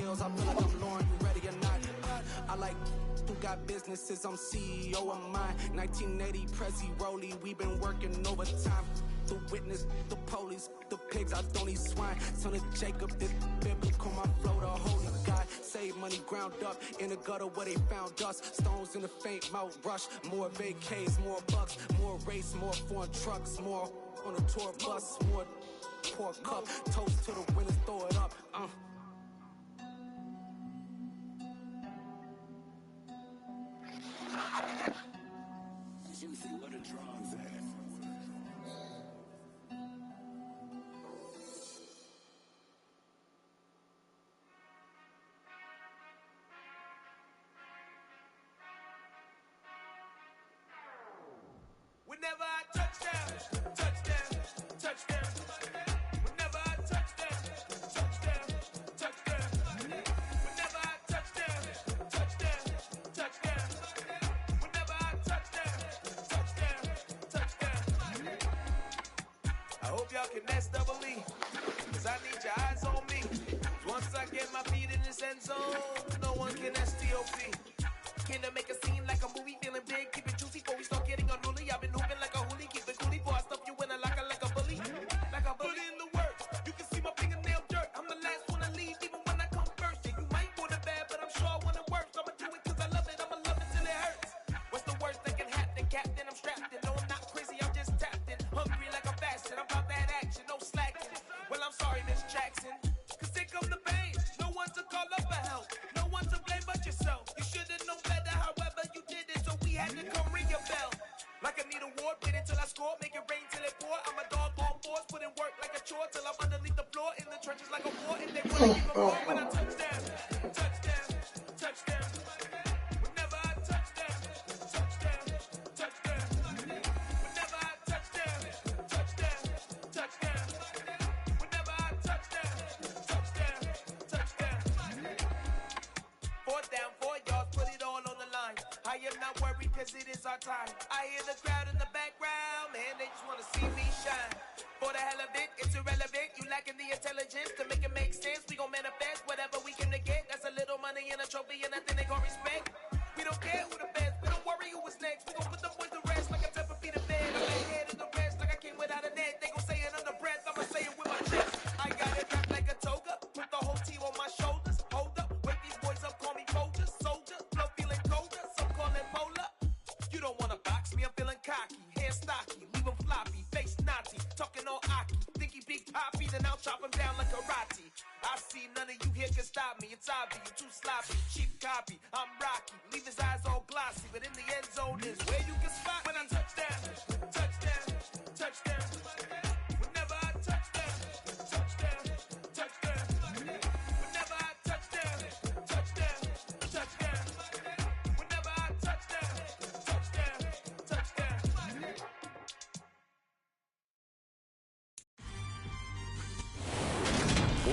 bills, I feel like I'm Lauren, you ready or not? I like who got businesses, I'm CEO of mine. 1980 Prezi Rolly, we been working overtime. The witness, the police, the pigs, I don't eat swine. Son of Jacob, this biblical, my flow, the holy God. Save money ground up in the gutter where they found us. Stones in the faint mouth rush. More vacays, more bucks, more race, more foreign trucks, more on a tour bus, more pour cup. Toast to the winners, throw it up. Juicy, what a drums at. Whenever I touchdown, touchdown, touchdown. Whenever I touchdown, touchdown, touchdown. Whenever I touchdown, touchdown, touchdown. Whenever I touchdown, touchdown, touchdown. I hope y'all can SWE, cause I need your eyes on me. Once I get my feet in this end zone, no one can STOP. Can I make a scene like a movie, feeling big, keep it juicy before we start getting unruly. I've been hooping like a hoolie, keep it coolie before I stuff you in a locker like a bully. Like a bully in the works, you can see my fingernail dirt. I'm the last one to leave, even when I come first. Yeah, you might want it bad, but I'm sure I want it worse. I'ma do it cause I love it, I'ma love it till it hurts. What's the worst that can happen, Captain? I'm strapped in, no I'm not crazy, I'm just tapped in. Hungry like I'm fasting, I'm about that action, no slacking. Well, I'm sorry, Miss Jackson, cause here come the pain. No one to call up for help, no one to blame but yourself. You should've known better, however you did it, so we had to come ring your bell. Like I need a award, wait until I score, make it rain till it pour. I'm a dog on fours, put in work like a chore till I'm underneath the floor, in the trenches like a war, and they wanna keep them warm when I touchdown, touchdown, touchdown. Whenever I touchdown, touchdown, touchdown. Whenever I touchdown, touchdown, touchdown. Whenever I touchdown, touchdown, touchdown. 4th down, 4 yards, put it all on the line. I am not worried cause it is our time. I hear the crowd in the background, man, they just wanna see me shine. For the hell of it, it's irrelevant. You lacking the intelligence to make it make sense. We gon' manifest whatever we can to get. That's a little money and a trophy and nothing they gon' respect. We don't care who the best, we don't worry who was next. We gon' put the boys to rest like a 10 feet of bed. I'm ahead in the rest like I came without a net. They gon' say it under breath, I'ma say it with my chest. I got it wrapped like a toga, put the whole team on my shoulders. Hold up, wake these boys up, call me soldier, soldier. Flow feeling colder, some call it polar. You don't wanna box me, I'm feeling cocky. Hair stocky, leave him floppy, face naughty. Talking all aki, think he big poppy, then I'll chop him down like karate. I see none of you here can stop me. It's obvious, you too sloppy, cheap copy. I'm Rocky, leave his eyes all glossy, but in the end zone is where you can spot when I touchdown, touchdown, touchdown. Whenever I touchdown, touchdown, touchdown. Whenever I touchdown, touchdown, touchdown. Whenever I touchdown, touchdown, touchdown.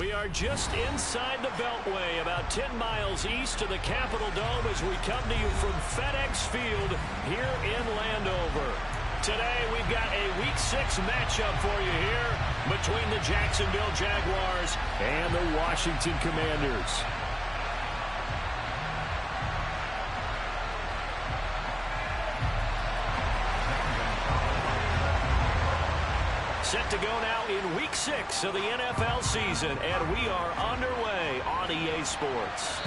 We are just inside the Beltway, about 10 miles east of the Capitol Dome as we come to you from FedEx Field here in Landover. Today we've got a Week 6 matchup for you here between the Jacksonville Jaguars and the Washington Commanders. Set to go now in Week 6 of the NFL season, and we are underway on EA Sports.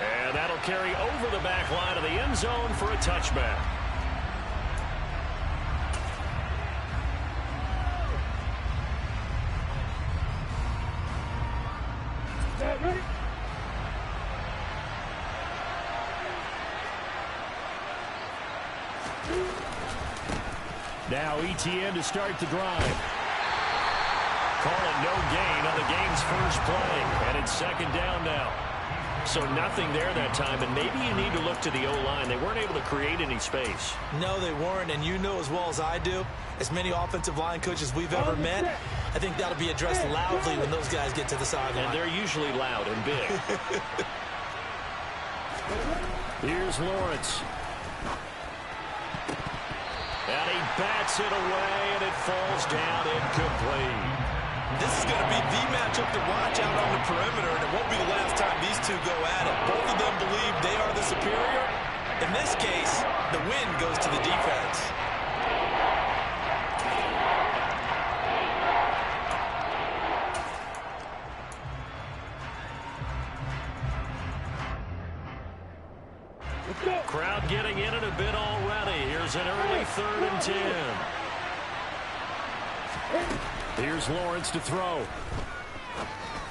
And that'll carry over the back line of the end zone for a touchback. Now ETN to start the drive. Call it no gain on the game's first play, and it's 2nd down now. So nothing there that time, and maybe you need to look to the O-line. They weren't able to create any space. No, they weren't, and you know as well as I do, as many offensive line coaches we've ever met, I think that'll be addressed loudly when those guys get to the sideline. And they're usually loud and big. Here's Lawrence. And he bats it away, and it falls down incomplete. This is going to be the matchup to watch out on the perimeter, and it won't be the last time two go at it. Both of them believe they are the superior. In this case, the win goes to the defense. Crowd getting in it a bit already. Here's an early 3rd and 10. Here's Lawrence to throw.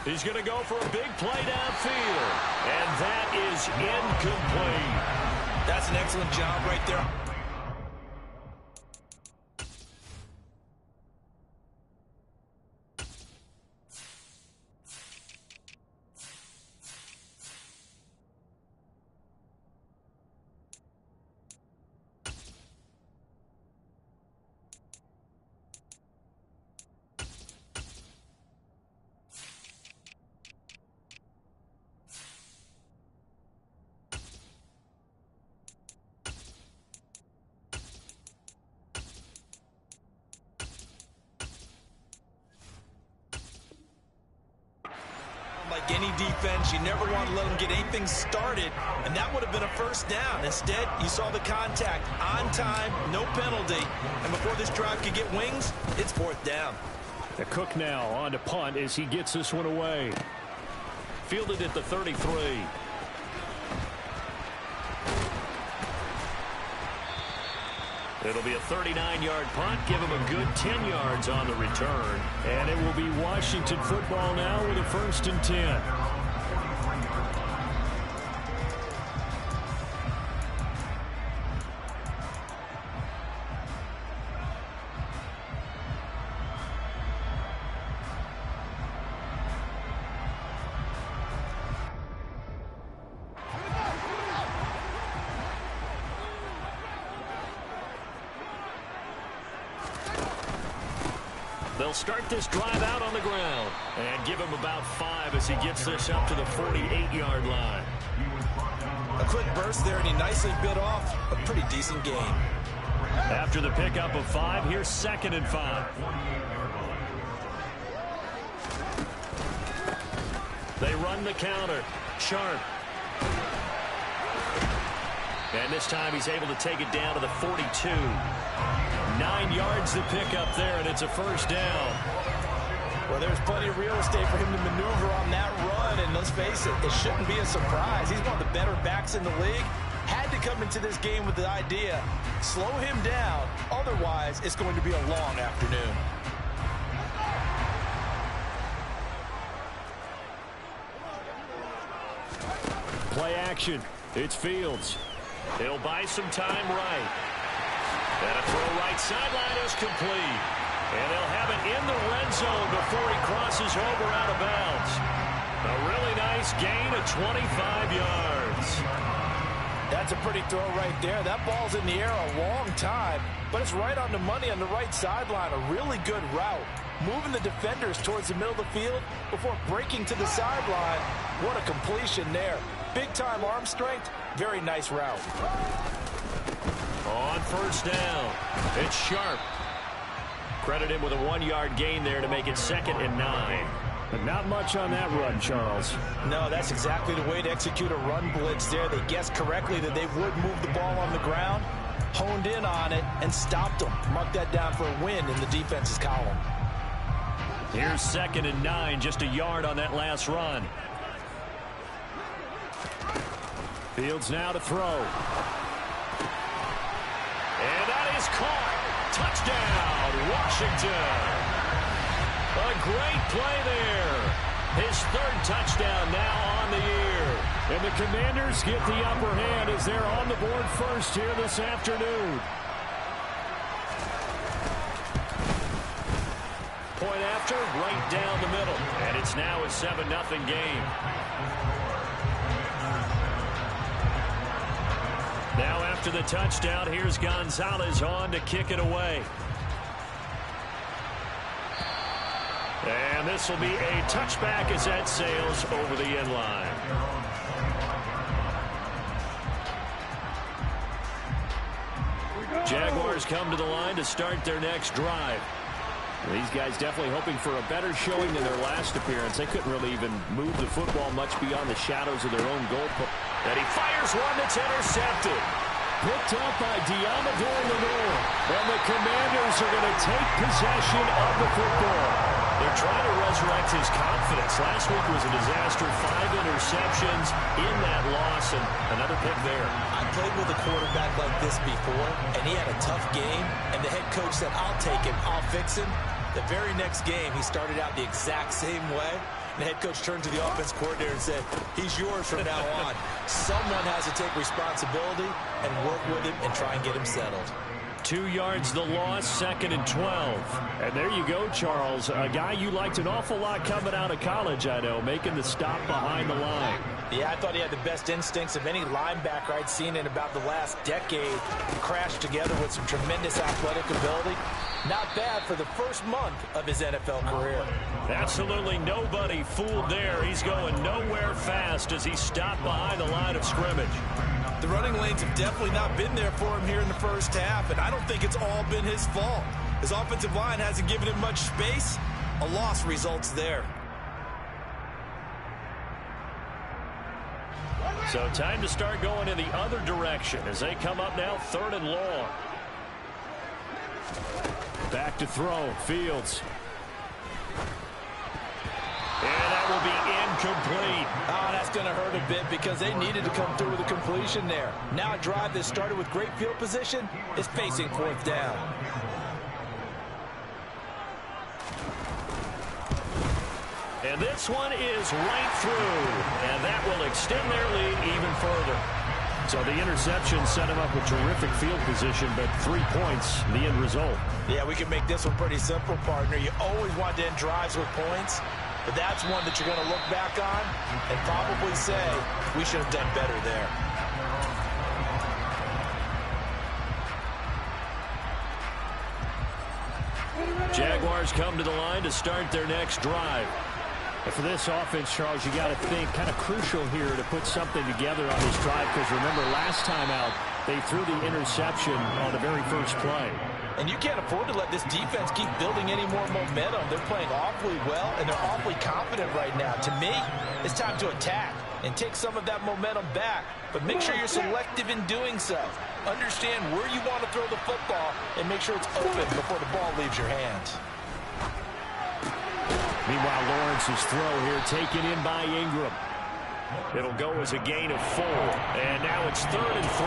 He's going to go for a big play downfield. And that is incomplete. That's an excellent job right there. Like any defense, you never want to let them get anything started, and that would have been a first down. Instead, you saw the contact on time, no penalty, and before this drive could get wings, it's 4th down. The Cook now on to punt as he gets this one away. Fielded at the 33. It'll be a 39-yard punt. Give him a good 10 yards on the return. And it will be Washington football now with a 1st and 10. They'll start this drive out on the ground and give him about 5 as he gets this up to the 48-yard line. A quick burst there, and he nicely bit off a pretty decent gain. After the pickup of 5, here's 2nd and 5. They run the counter. Sharp. And this time he's able to take it down to the 42. 9 yards to pick up there, and it's a 1st down. Well, there's plenty of real estate for him to maneuver on that run, and let's face it, it shouldn't be a surprise. He's one of the better backs in the league. Had to come into this game with the idea, slow him down, otherwise it's going to be a long afternoon. Play action. It's Fields. He'll buy some time right. And a throw right sideline is complete. And they'll have it in the red zone before he crosses over out of bounds. A really nice gain of 25 yards. That's a pretty throw right there. That ball's in the air a long time, but it's right on the money on the right sideline. A really good route. Moving the defenders towards the middle of the field before breaking to the sideline. What a completion there. Big-time arm strength. Very nice route. On 1st down, it's Sharp. Credit him with a 1-yard gain there to make it 2nd and 9. But not much on that run, Charles. No, that's exactly the way to execute a run blitz there. They guessed correctly that they would move the ball on the ground, honed in on it, and stopped them. Mark that down for a win in the defense's column. Here's 2nd and 9, just a yard on that last run. Fields now to throw. And that is caught. Touchdown, Washington. A great play there. His 3rd touchdown now on the year. And the Commanders get the upper hand as they're on the board first here this afternoon. Point after, right down the middle. And it's now a 7-0 game. Now after the touchdown, here's Gonzalez on to kick it away. And this will be a touchback as that sails over the end line. Jaguars come to the line to start their next drive. These guys definitely hoping for a better showing than their last appearance. They couldn't really even move the football much beyond the shadows of their own goal post. And he fires one that's intercepted. Picked up by Diamador Lenore. And the Commanders are going to take possession of the football. They're trying to resurrect his confidence. Last week was a disaster. 5 interceptions in that loss, and another pick there. I played with a quarterback like this before, and he had a tough game, and the head coach said, I'll take him, I'll fix him. The very next game, he started out the exact same way. The head coach turned to the offense coordinator and said, he's yours from now on. Someone has to take responsibility and work with him and try and get him settled. 2 yards the loss, 2nd and 12. And there you go, Charles. A guy you liked an awful lot coming out of college, I know, making the stop behind the line. Yeah, I thought he had the best instincts of any linebacker I'd seen in about the last decade. Crashed together with some tremendous athletic ability. Not bad for the first month of his NFL career. Absolutely nobody fooled there. He's going nowhere fast as he stopped behind the line of scrimmage. The running lanes have definitely not been there for him here in the first half, and I don't think it's all been his fault. His offensive line hasn't given him much space. A loss results there. So time to start going in the other direction as they come up now 3rd and long. Back to throw, Fields. And that will be incomplete. Oh, that's going to hurt a bit because they needed to come through with a completion there. Now a drive that started with great field position is facing 4th down. And this one is right through. And that will extend their lead even further. So the interception set him up with terrific field position, but 3 points, the end result. Yeah, we can make this one pretty simple, partner. You always want to end drives with points, but that's one that you're going to look back on and probably say, we should have done better there. Jaguars come to the line to start their next drive. And for this offense, Charles, you got to think kind of crucial here to put something together on this drive because remember last time out they threw the interception on the very first play. And you can't afford to let this defense keep building any more momentum. They're playing awfully well, and they're awfully confident right now. To me, it's time to attack and take some of that momentum back, but make sure you're selective in doing so. Understand where you want to throw the football and make sure it's open before the ball leaves your hands. Meanwhile, Lawrence's throw here taken in by Ingram. It'll go as a gain of 4, and now it's 3rd and 3.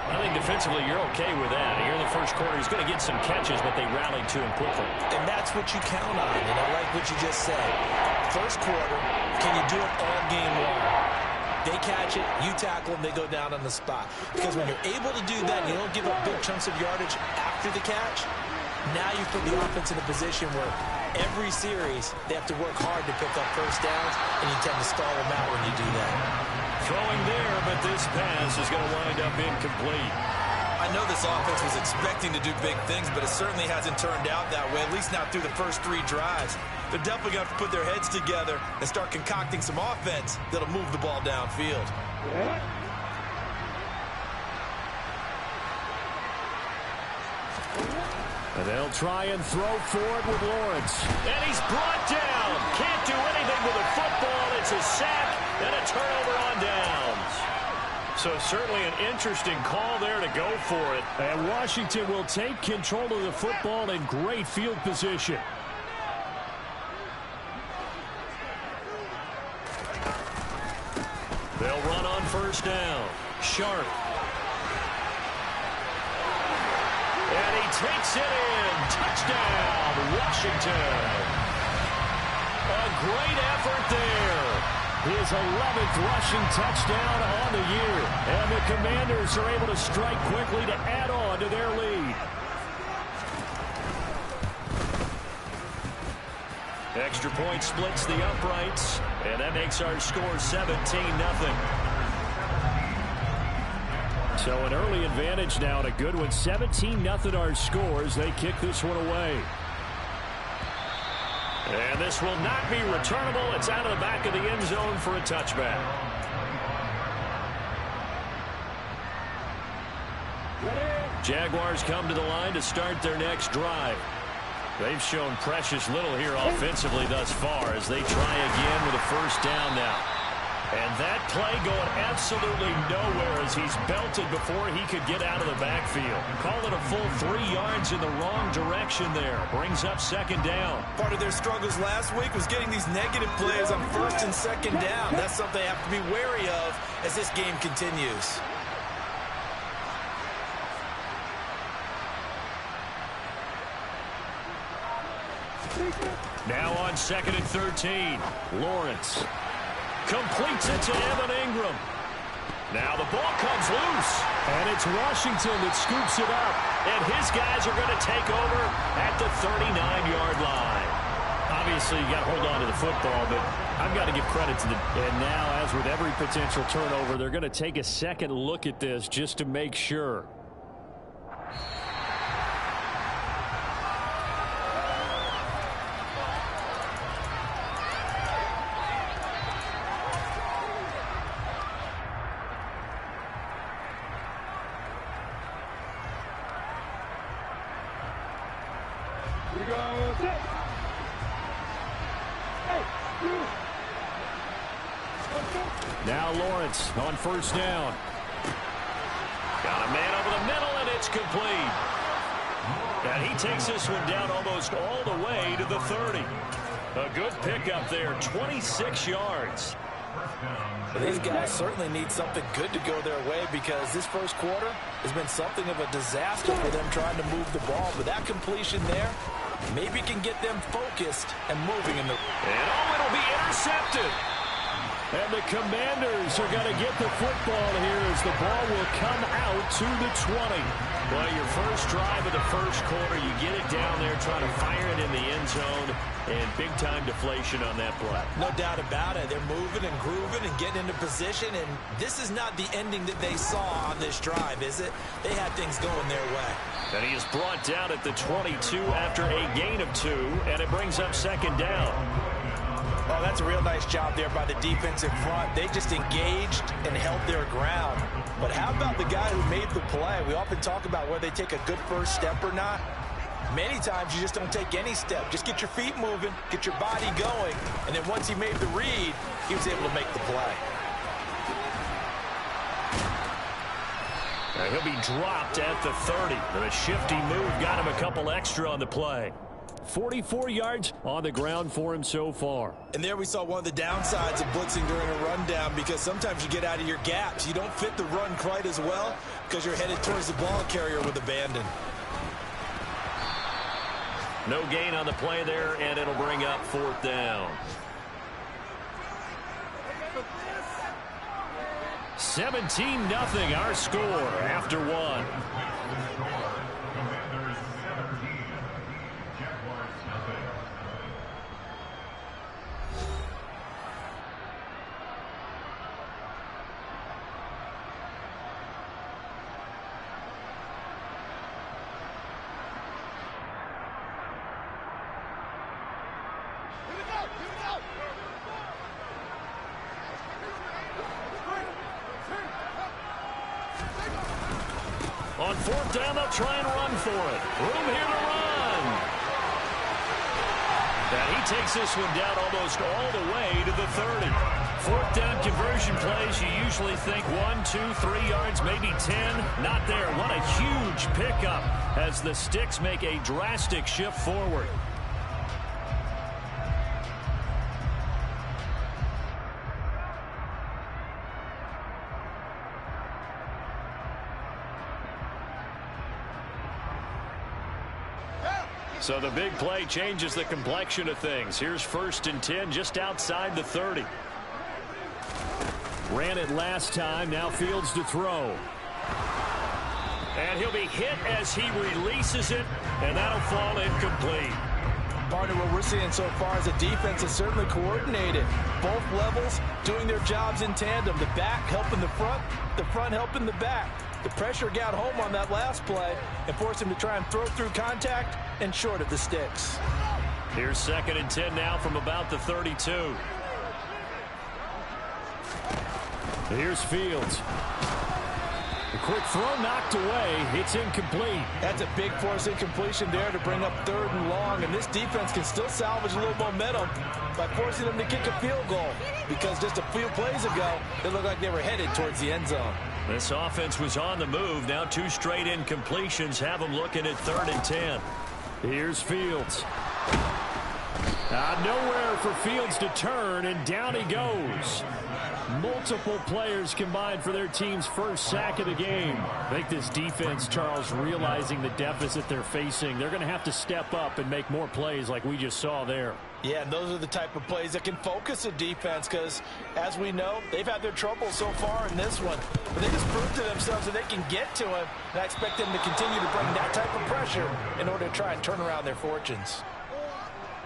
I think defensively you're okay with that. Here in the first quarter, he's going to get some catches, but they rallied to him quickly. And that's what you count on, and I like what you just said. First quarter, can you do it all game long? They catch it, you tackle them, they go down on the spot. Because when you're able to do that, you don't give up big chunks of yardage after the catch, now you put the offense in a position where every series they have to work hard to pick up first downs, and you tend to stall them out when you do that. Throwing there, but this pass is going to wind up incomplete. I know this offense was expecting to do big things, but it certainly hasn't turned out that way, at least not through the first 3 drives. They're definitely going to have to put their heads together and start concocting some offense that'll move the ball downfield. And they'll try and throw for it with Lawrence. And he's brought down. Can't do anything with a football. It's a sack and a turnover on downs. So certainly an interesting call there to go for it. And Washington will take control of the football in great field position. They'll run on first down. Sharp. And he takes it in. Touchdown, Washington. A great effort there. His 11th rushing touchdown on the year. And the Commanders are able to strike quickly to add on to their lead. Extra point splits the uprights. And that makes our score 17-0. So an early advantage now and a good one. 17-0 our scores. They kick this one away. And this will not be returnable. It's out of the back of the end zone for a touchback. Jaguars come to the line to start their next drive. They've shown precious little here offensively thus far as they try again with a first down now. And that play going absolutely nowhere as he's belted before he could get out of the backfield. Call it a full 3 yards in the wrong direction there. Brings up second down. Part of their struggles last week was getting these negative plays on first and second down. That's something they have to be wary of as this game continues. Now on 2nd and 13. Lawrence completes it to Evan Ingram. Now the ball comes loose. And it's Washington that scoops it up. And his guys are going to take over at the 39-yard line. Obviously, you got to hold on to the football, but I've got to give credit to the... And now, as with every potential turnover, they're going to take a second look at this just to make sure. Now Lawrence on first down. Got a man over the middle, and it's complete. And he takes this one down almost all the way to the 30. A good pickup there, 26 yards. These guys certainly need something good to go their way because this first quarter has been something of a disaster for them trying to move the ball. But that completion there maybe can get them focused and moving in the... And it'll be intercepted. And the Commanders are going to get the football here as the ball will come out to the 20. Well, your first drive of the first quarter, you get it down there, trying to fire it in the end zone, and big-time deflation on that play. No doubt about it. They're moving and grooving and getting into position, and this is not the ending that they saw on this drive, is it? They had things going their way. And he is brought down at the 22 after a gain of 2, and it brings up second down. Oh, that's a real nice job there by the defensive front. They just engaged and held their ground. But how about the guy who made the play? We often talk about whether they take a good first step or not. Many times you just don't take any step. Just get your feet moving, get your body going, and then once he made the read, he was able to make the play. Now he'll be dropped at the 30. And a shifty move got him a couple extra on the play. 44 yards on the ground for him so far. And there we saw one of the downsides of blitzing during a rundown because sometimes you get out of your gaps. You don't fit the run quite as well because you're headed towards the ball carrier with abandon. No gain on the play there, and it'll bring up fourth down. 17-0 our score after one. On fourth down, they'll try and run for it. Room here to run. And he takes this one down almost all the way to the 30. Fourth down conversion plays, you usually think 1, 2, 3 yards, maybe 10. Not there. What a huge pickup as the Sticks make a drastic shift forward. So the big play changes the complexion of things. Here's 1st and 10 just outside the 30. Ran it last time. Now Fields to throw. And he'll be hit as he releases it, and that'll fall incomplete. Partner, what we're seeing so far is the defense is certainly coordinated. Both levels doing their jobs in tandem. The back helping the front helping the back. The pressure got home on that last play and forced him to try and throw through contact and short of the sticks. Here's 2nd and 10 now from about the 32. Here's Fields. The quick throw knocked away. It's incomplete. That's a big force incompletion there to bring up 3rd and long, and this defense can still salvage a little momentum by forcing them to kick a field goal, because just a few plays ago, it looked like they were headed towards the end zone. This offense was on the move. Now 2 straight incompletions have them looking at 3rd and 10. Here's Fields. Nowhere for Fields to turn, and down he goes. Multiple players combined for their team's first sack of the game. I think this defense, Charles, realizing the deficit they're facing, they're going to have to step up and make more plays like we just saw there. Yeah, and those are the type of plays that can focus a defense because, as we know, they've had their trouble so far in this one. But they just proved to themselves that they can get to him, and I expect them to continue to bring that type of pressure in order to try and turn around their fortunes.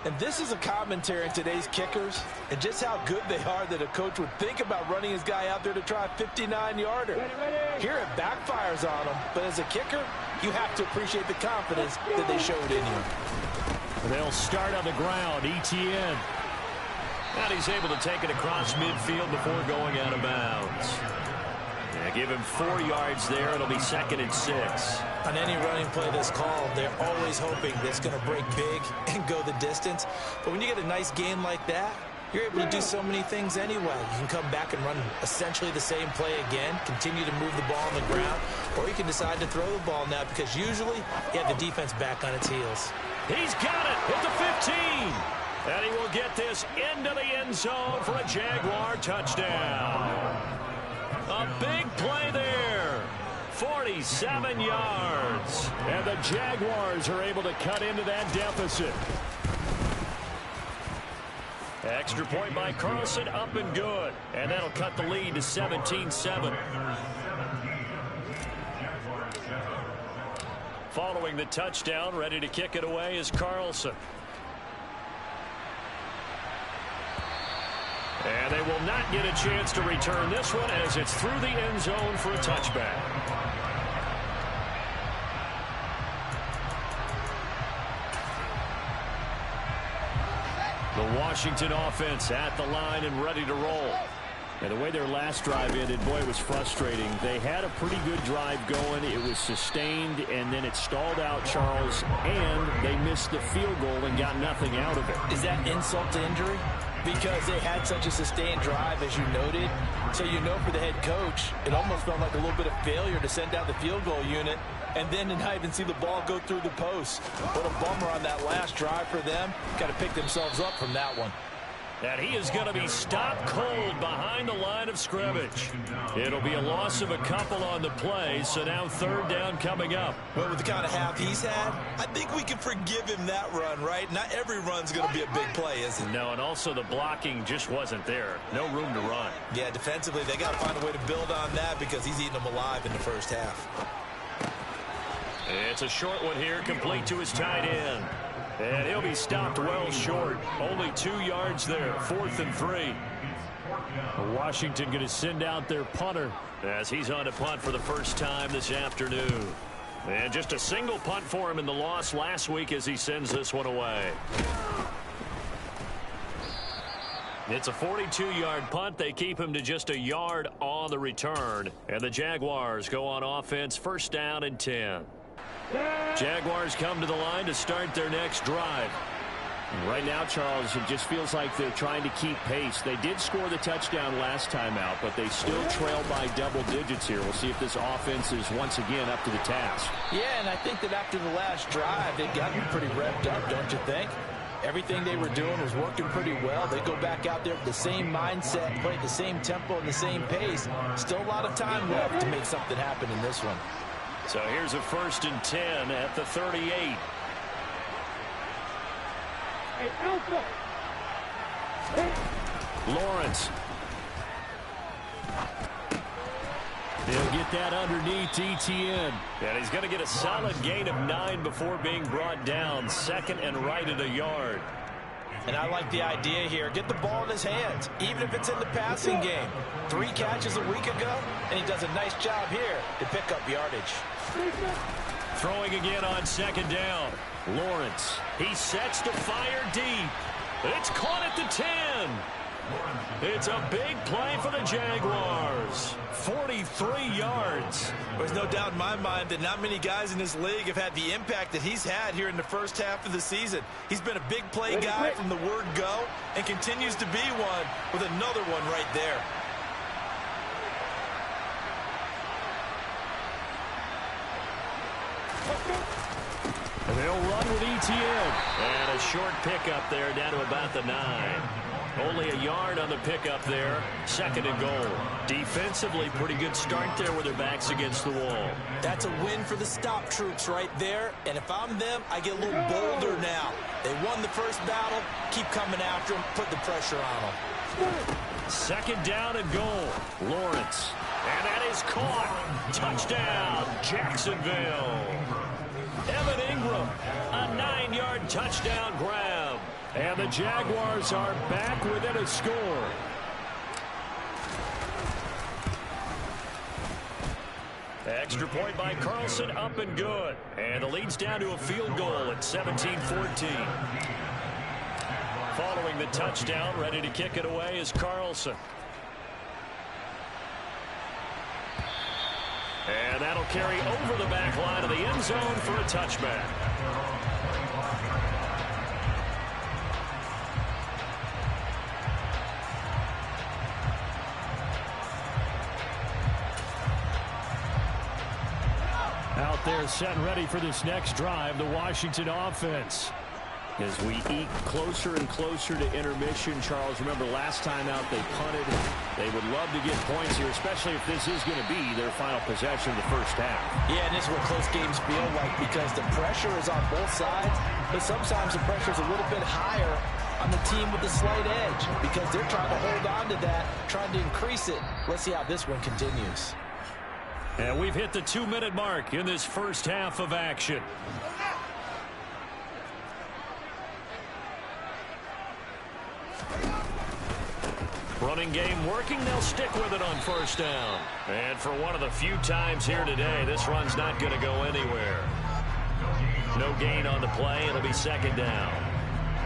And this is a commentary on today's kickers and just how good they are that a coach would think about running his guy out there to try a 59-yarder. Here it backfires on him, but as a kicker, you have to appreciate the confidence that they showed in you. They'll start on the ground. Etienne. And he's able to take it across midfield before going out of bounds. Yeah, give him 4 yards there. It'll be 2nd and 6. On any running play that's called, they're always hoping that it's going to break big and go the distance. But when you get a nice game like that, you're able to do so many things anyway. You can come back and run essentially the same play again, continue to move the ball on the ground, or you can decide to throw the ball now because usually you have the defense back on its heels. He's got it at the 15. And he will get this into the end zone for a Jaguar touchdown. A big play there. 47 yards. And the Jaguars are able to cut into that deficit. Extra point by Carlson, up and good. And that'll cut the lead to 17-7. Following the touchdown, ready to kick it away is Carlson. And they will not get a chance to return this one as it's through the end zone for a touchback. The Washington offense at the line and ready to roll. And the way their last drive ended, boy, it was frustrating. They had a pretty good drive going. It was sustained, and then it stalled out, Charles, and they missed the field goal and got nothing out of it. Is that insult to injury? Because they had such a sustained drive, as you noted. So you know for the head coach, it almost felt like a little bit of failure to send out the field goal unit and then to not even see the ball go through the post. What a bummer on that last drive for them. Got to pick themselves up from that one. And he is going to be stopped cold behind the line of scrimmage. It'll be a loss of a couple on the play, so now 3rd down coming up. Well, with the kind of half he's had, I think we can forgive him that run, right? Not every run's going to be a big play, is it? No, and also the blocking just wasn't there. No room to run. Yeah, defensively, they got to find a way to build on that because he's eating them alive in the first half. It's a short one here, complete to his tight end. And he'll be stopped well short. Only 2 yards there. 4th and 3. Washington going to send out their punter as he's on to punt for the first time this afternoon. And just a single punt for him in the loss last week as he sends this one away. It's a 42-yard punt. They keep him to just a yard on the return. And the Jaguars go on offense, 1st down and 10. Jaguars come to the line to start their next drive. Right now, Charles, it just feels like they're trying to keep pace. They did score the touchdown last time out, but they still trail by double digits here. We'll see if this offense is once again up to the task. Yeah, and I think that after the last drive, they got pretty revved up, don't you think? Everything they were doing was working pretty well. They go back out there with the same mindset, play at the same tempo and the same pace. Still a lot of time left to make something happen in this one. So here's a 1st and 10 at the 38. Lawrence. He'll get that underneath Etienne. And he's going to get a solid gain of 9 before being brought down. 2nd and right at a yard. And I like the idea here. Get the ball in his hands, even if it's in the passing game. 3 catches a week ago, and he does a nice job here to pick up yardage. Throwing again on 2nd down. Lawrence. He sets to fire deep. It's caught at the 10. It's a big play for the Jaguars. scores. 43 yards. There's no doubt in my mind that not many guys in this league have had the impact that he's had here in the first half of the season. He's been a big play guy from the word go and continues to be one with another one right there. They'll run with ETN. And a short pickup there down to about the 9. Only a yard on the pickup there. 2nd and goal. Defensively, pretty good start there with their backs against the wall. That's a win for the stop troops right there. And if I'm them, I get a little bolder now. They won the first battle. Keep coming after them. Put the pressure on them. 2nd down and goal. Lawrence. And that is caught. Touchdown, Jacksonville. Evan Ingram, a 9-yard touchdown grab. And the Jaguars are back within a score. Extra point by Carlson, up and good. And the lead's down to a field goal at 17-14. Following the touchdown, ready to kick it away is Carlson. And that'll carry over the back line of the end zone for a touchback. Out there set and ready for this next drive, the Washington offense. As we eke closer and closer to intermission, Charles, remember last time out they punted. They would love to get points here, especially if this is going to be their final possession of the first half. Yeah, and this is what close games feel like because the pressure is on both sides, but sometimes the pressure is a little bit higher on the team with the slight edge because they're trying to hold on to that, trying to increase it. Let's see how this one continues. And we've hit the 2-minute mark in this first half of action. Running game working. They'll stick with it on first down. And for one of the few times here today, this run's not going to go anywhere. No gain on the play. It'll be 2nd down.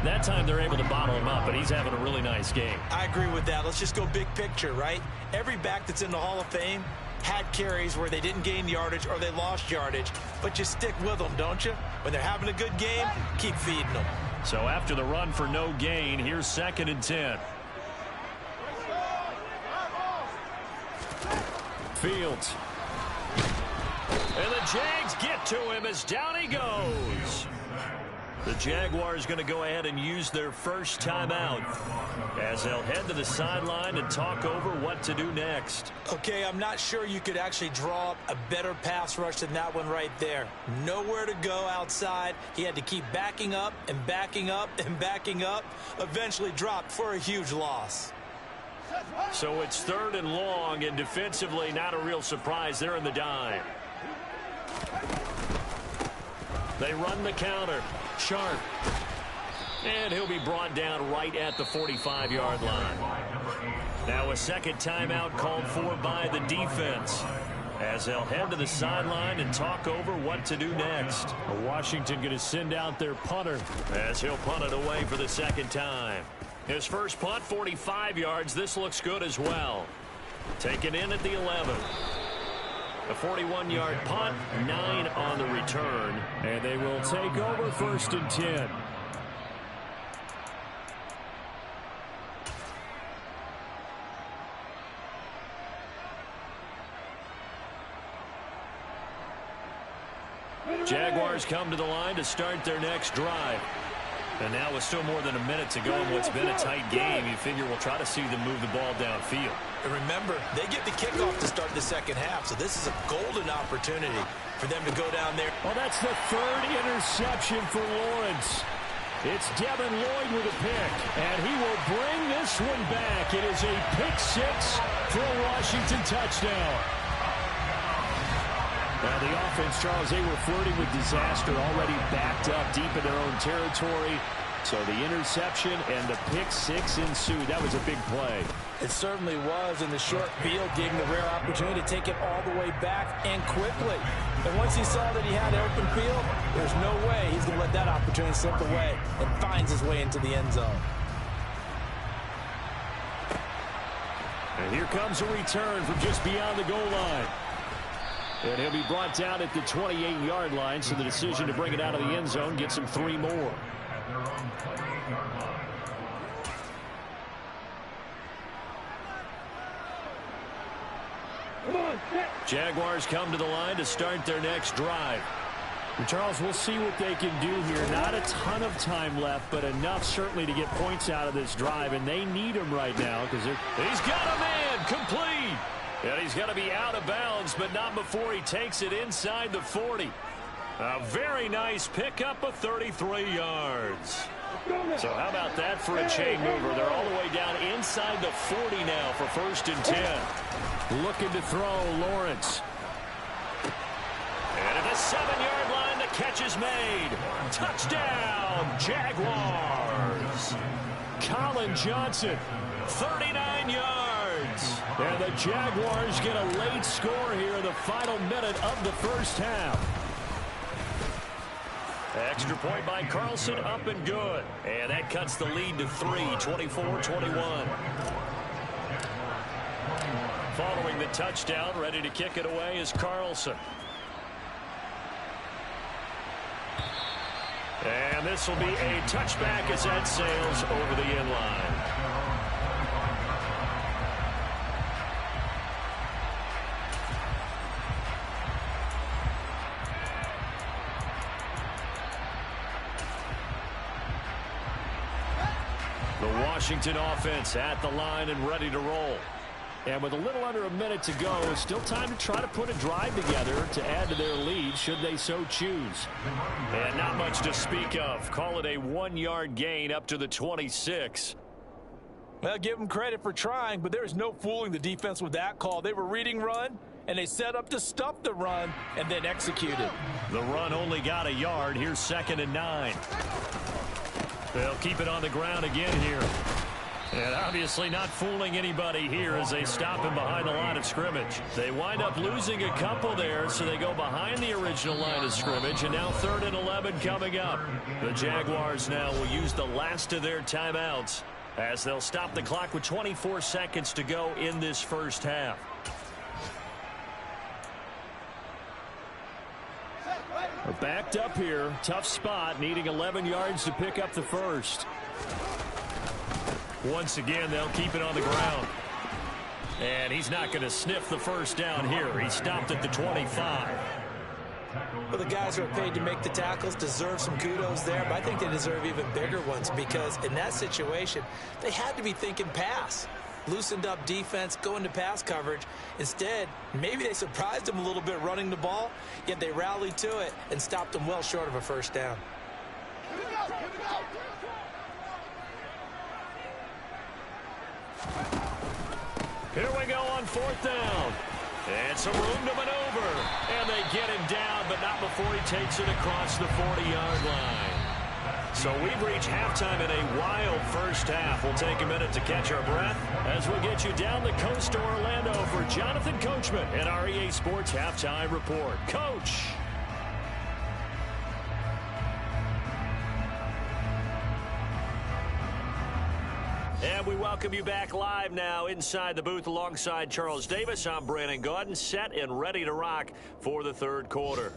That time they're able to bottle him up, but he's having a really nice game. I agree with that. Let's just go big picture, right? Every back that's in the Hall of Fame had carries where they didn't gain yardage or they lost yardage, but you stick with them, don't you? When they're having a good game, keep feeding them. So after the run for no gain, here's 2nd and 10. Fields. And the Jags get to him as down he goes. The Jaguars going to go ahead and use their first timeout as they'll head to the sideline and talk over what to do next. Okay, I'm not sure you could actually draw up a better pass rush than that one right there. Nowhere to go outside. He had to keep backing up and backing up and backing up. Eventually dropped for a huge loss. So it's 3rd and long, and defensively not a real surprise. They're in the dime. They run the counter. Sharp. And he'll be brought down right at the 45-yard line. Now a 2nd timeout called for by the defense as they'll head to the sideline and talk over what to do next. Washington going to send out their punter as he'll punt it away for the 2nd time. His first punt, 45 yards. This looks good as well. Taken in at the 11. A 41-yard punt, 9 on the return. And they will take over 1st and 10. Jaguars come to the line to start their next drive. And now with still more than a minute to go in what's been a tight game, you figure we'll try to see them move the ball downfield. And remember, they get the kickoff to start the 2nd half, so this is a golden opportunity for them to go down there. Well, that's the 3rd interception for Lawrence. It's Devin Lloyd with a pick, and he will bring this one back. It is a pick 6 for a Washington touchdown. Now the offense, Charles, they were flirting with disaster, already backed up deep in their own territory. So the interception and the pick 6 ensued. That was a big play. It certainly was, and the short field gave him the rare opportunity to take it all the way back and quickly. And once he saw that he had open field, there's no way he's going to let that opportunity slip away, and finds his way into the end zone. And Here comes a return from just beyond the goal line. And he'll be brought down at the 28-yard line, so the decision to bring it out of the end zone gets him 3 more. Jaguars come to the line to start their next drive. And Charles, we'll see what they can do here. Not a ton of time left, but enough certainly to get points out of this drive, and they need him right now because he's got a man complete. And he's going to be out of bounds, but not before he takes it inside the 40. A very nice pickup of 33 yards. So how about that for a chain mover? They're all the way down inside the 40 now for 1st and 10. Looking to throw, Lawrence. And at the 7-yard line, the catch is made. Touchdown, Jaguars. Colin Johnson, 39 yards. And the Jaguars get a late score here in the final minute of the first half. Extra point by Carlson, up and good. And that cuts the lead to 3, 24-21. Following the touchdown, ready to kick it away is Carlson. And this will be a touchback as that sails over the end line. The Washington offense at the line and ready to roll. And with a little under a minute to go, it's still time to try to put a drive together to add to their lead should they so choose. And not much to speak of. Call it a 1-yard gain up to the 26. Well, give them credit for trying, but there's no fooling the defense with that call. They were reading run, and they set up to stuff the run and then executed. The run only got a yard. Here's 2nd and 9. They'll keep it on the ground again here. And obviously not fooling anybody here as they stop him behind the line of scrimmage. They wind up losing a couple there, so they go behind the original line of scrimmage, and now 3rd and 11 coming up. The Jaguars now will use the last of their timeouts as they'll stop the clock with 24 seconds to go in this first half. We're backed up here. Tough spot, needing 11 yards to pick up the first. Once again, they'll keep it on the ground. And he's not going to sniff the first down here. He stopped at the 25. Well, the guys who are paid to make the tackles deserve some kudos there, but I think they deserve even bigger ones because in that situation, they had to be thinking pass. Loosened up defense, going to pass coverage. Instead, maybe they surprised them a little bit running the ball, yet they rallied to it and stopped them well short of a first down. Here we go, here we go. Here we go on 4th down. And some room to maneuver. And they get him down, but not before he takes it across the 40-yard line. So we've reached halftime in a wild first half. We'll take a minute to catch our breath as we get you down the coast to Orlando for Jonathan Coachman and our EA Sports Halftime Report. Coach. And we welcome you back live now inside the booth alongside Charles Davis. I'm Brandon Gaudin, set and ready to rock for the 3rd quarter.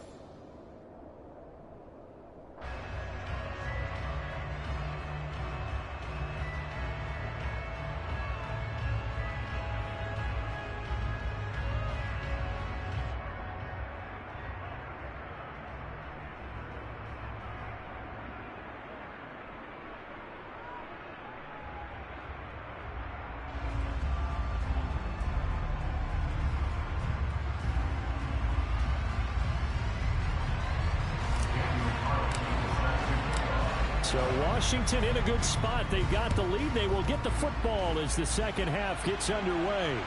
So Washington in a good spot. They've got the lead. They will get the football as the second half gets underway.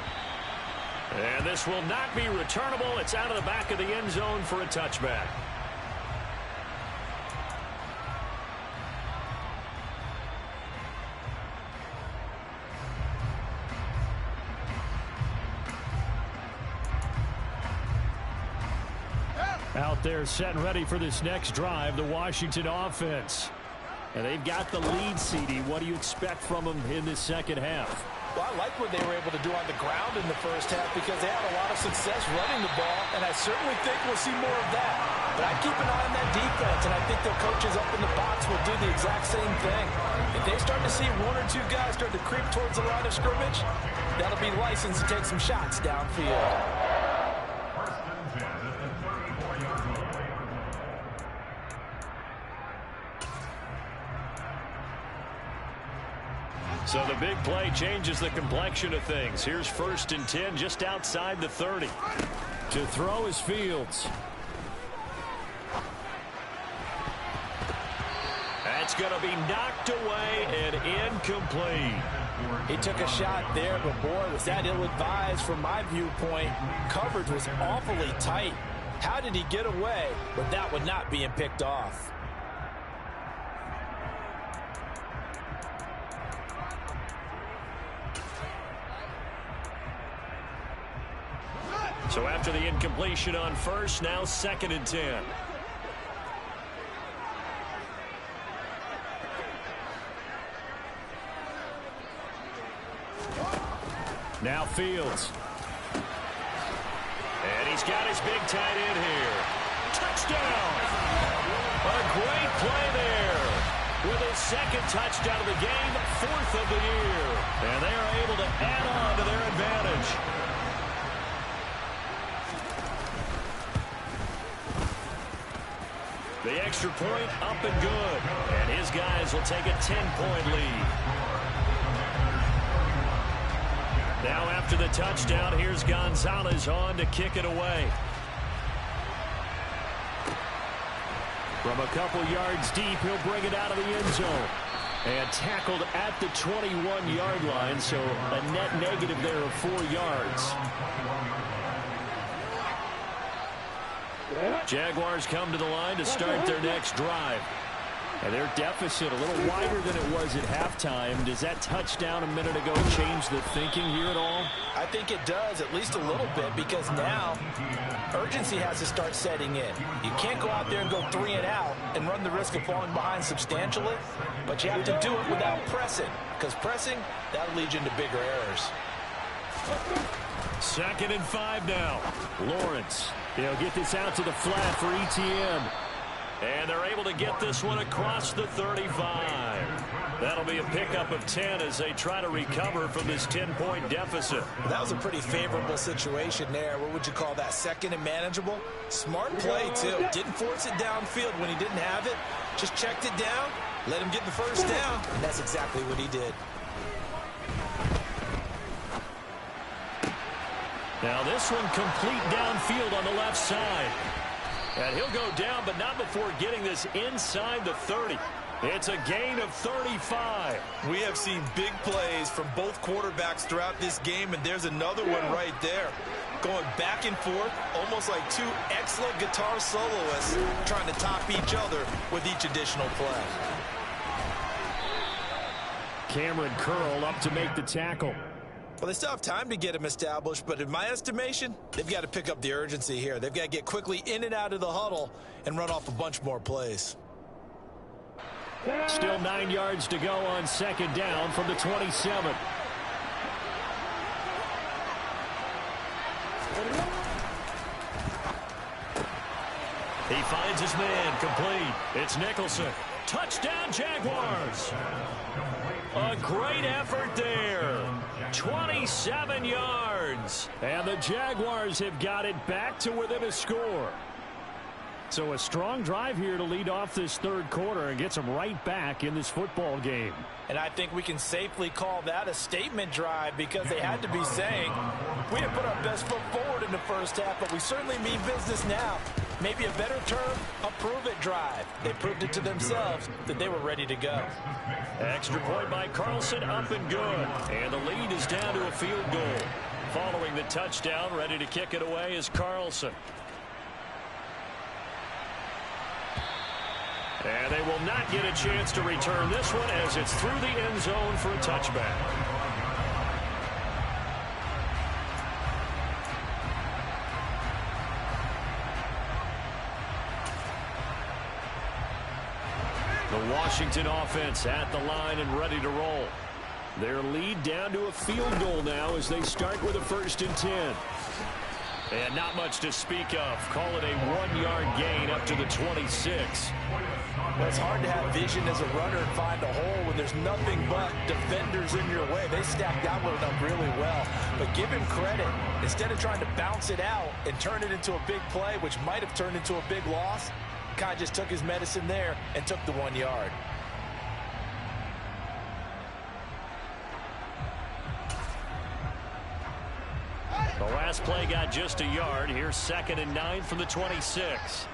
And this will not be returnable. It's out of the back of the end zone for a touchback. Out there set and ready for this next drive, the Washington offense. And they've got the lead, CD. What do you expect from them in this second half? Well, I like what they were able to do on the ground in the first half because they had a lot of success running the ball, and I certainly think we'll see more of that. But I keep an eye on that defense, and I think their coaches up in the box will do the exact same thing. If they start to see one or two guys start to creep towards the line of scrimmage, that'll be licensed to take some shots downfield. So the big play changes the complexion of things. Here's 1st and 10 just outside the 30. To throw is Fields. That's going to be knocked away and incomplete. He took a shot there, but boy, was that ill-advised from my viewpoint. Coverage was awfully tight. How did he get away with that one not being picked off? So after the incompletion on 1st, now 2nd and 10. Now Fields. And he's got his big tight end here. Touchdown! A great play there. With his 2nd touchdown of the game, 4th of the year. And they are able to add on to their advantage. The extra point up and good. And his guys will take a 10-point lead. Now after the touchdown, here's Gonzalez on to kick it away. From a couple yards deep, he'll bring it out of the end zone. And tackled at the 21-yard line, so a net negative there of 4 yards. Jaguars come to the line to start their next drive. And their deficit a little wider than it was at halftime. Does that touchdown a minute ago change the thinking here at all? I think it does, at least a little bit, because now urgency has to start setting in. You can't go out there and go 3 and out and run the risk of falling behind substantially, but you have to do it without pressing, because pressing, that'll lead you into bigger errors. 2nd and 5 now. Lawrence. He'll get this out to the flat for ETN. And they're able to get this one across the 35. That'll be a pickup of 10 as they try to recover from this 10-point deficit. That was a pretty favorable situation there. What would you call that? 2nd and manageable? Smart play, too. Didn't force it downfield when he didn't have it. Just checked it down, let him get the 1st down, and that's exactly what he did. Now this one complete downfield on the left side. And he'll go down, but not before getting this inside the 30. It's a gain of 35. We have seen big plays from both quarterbacks throughout this game, and there's another one right there. Going back and forth, almost like 2 excellent guitar soloists trying to top each other with each additional play. Cameron Curl up to make the tackle. Well, they still have time to get him established, but in my estimation, they've got to pick up the urgency here. They've got to get quickly in and out of the huddle and run off a bunch more plays. Still 9 yards to go on 2nd down from the 27. He finds his man, complete. It's Nicholson. Touchdown, Jaguars. A great effort there. 27 yards. And the Jaguars have got it back to within a score. So a strong drive here to lead off this 3rd quarter and gets them right back in this football game. And I think we can safely call that a statement drive because they had to be saying, we didn't put our best foot forward in the first half, but we certainly mean business now. Maybe a better term, a prove-it drive. They proved it to themselves that they were ready to go. Extra point by Carlson, up and good. And the lead is down to a field goal. Following the touchdown, ready to kick it away is Carlson. And they will not get a chance to return this one as it's through the end zone for a touchback. The Washington offense at the line and ready to roll. Their lead down to a field goal now as they start with a 1st and 10. And not much to speak of. Call it a 1-yard gain up to the 26. Well, it's hard to have vision as a runner and find a hole when there's nothing but defenders in your way. They stacked that one up really well. But give him credit. Instead of trying to bounce it out and turn it into a big play, which might have turned into a big loss, kind of just took his medicine there and took the 1 yard. The last play got just a yard. Here's 2nd and 9 from the 26.